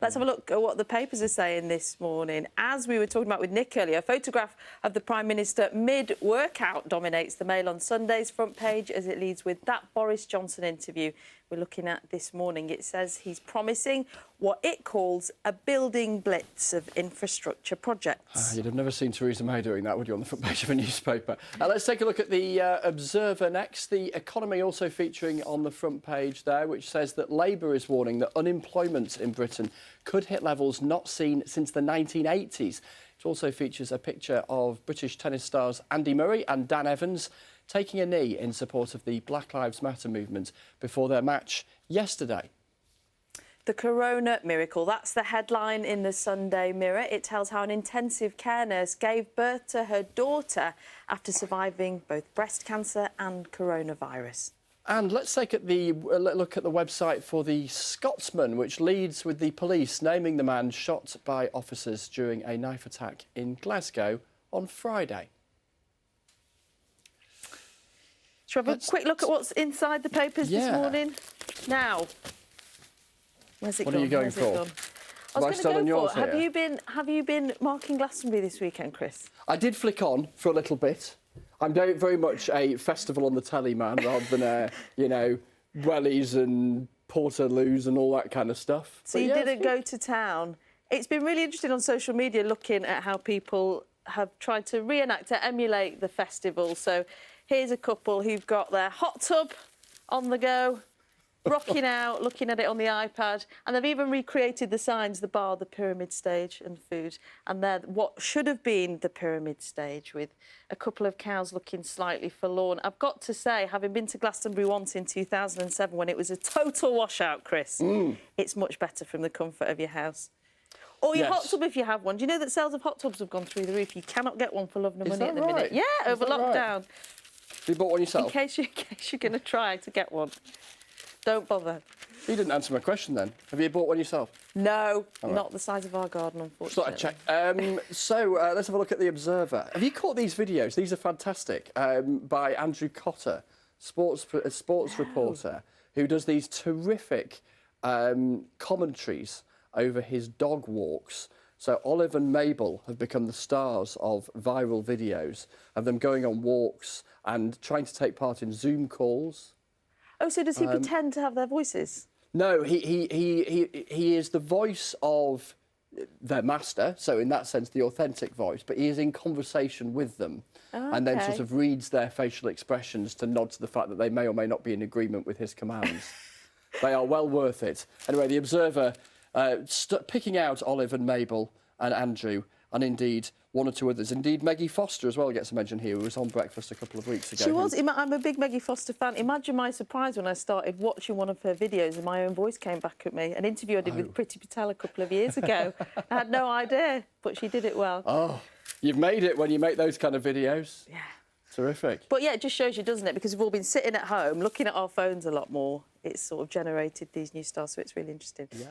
Let's have a look at what the papers are saying this morning. As we were talking about with Nick earlier, a photograph of the Prime Minister mid-workout dominates the Mail on Sunday's front page as it leads with that Boris Johnson interview we're looking at this morning. It says he's promising what it calls a building blitz of infrastructure projects. You'd have never seen Theresa May doing that, would you, on the front page of a newspaper? Let's take a look at the Observer next. The Economy also featuring on the front page there, which says that Labour is warning that unemployment in Britain could hit levels not seen since the 1980s. It also features a picture of British tennis stars Andy Murray and Dan Evans taking a knee in support of the Black Lives Matter movement before their match yesterday. The Corona Miracle, that's the headline in the Sunday Mirror. It tells how an intensive care nurse gave birth to her daughter after surviving both breast cancer and coronavirus. And let's take a look at the website for the Scotsman, which leads with the police naming the man shot by officers during a knife attack in Glasgow on Friday. Shall we have a quick look at what's inside the papers this morning? Now, where's it gone? What are you going for? I was going to go for it. Have you been marking Glastonbury this weekend, Chris? I did flick on for a little bit. I'm very much a festival on the telly man rather than you know, wellies and portaloos and all that kind of stuff. So you didn't go to town. It's been really interesting on social media looking at how people have tried to reenact or emulate the festival. So here's a couple who've got their hot tub on the go, rocking out, looking at it on the iPad, and they've even recreated the signs, the bar, the pyramid stage and food, and they're what should have been the pyramid stage with a couple of cows looking slightly forlorn. I've got to say, having been to Glastonbury once in 2007 when it was a total washout, Chris, it's much better from the comfort of your house. Or your hot tub if you have one. Do you know that sales of hot tubs have gone through the roof? You cannot get one for love nor money at the minute. Yeah, over lockdown. Right? You bought one yourself? In case you're going to try to get one. Don't bother. You didn't answer my question then. Have you bought one yourself? No, not the size of our garden, unfortunately. Just thought I'd check. Let's have a look at the Observer. Have you caught these videos? These are fantastic. By Andrew Cotter, a sports reporter, who does these terrific commentaries over his dog walks. So Olive and Mabel have become the stars of viral videos of them going on walks and trying to take part in Zoom calls. Oh, so does he pretend to have their voices? No, he is the voice of their master, so in that sense the authentic voice, but he is in conversation with them and then sort of reads their facial expressions to nod to the fact that they may or may not be in agreement with his commands. They are well worth it. Anyway, the Observer picking out Olive and Mabel and Andrew, and indeed one or two others. Indeed, Maggie Foster as well gets a mention here, who was on Breakfast a couple of weeks ago. She was. I'm a big Maggie Foster fan. Imagine my surprise when I started watching one of her videos and my own voice came back at me. An interview I did with Priti Patel a couple of years ago. I had no idea, but she did it well. Oh, you've made it when you make those kind of videos. Yeah. Terrific. But yeah, it just shows you, doesn't it? Because we've all been sitting at home looking at our phones a lot more. It's sort of generated these new stars, so it's really interesting. Yeah.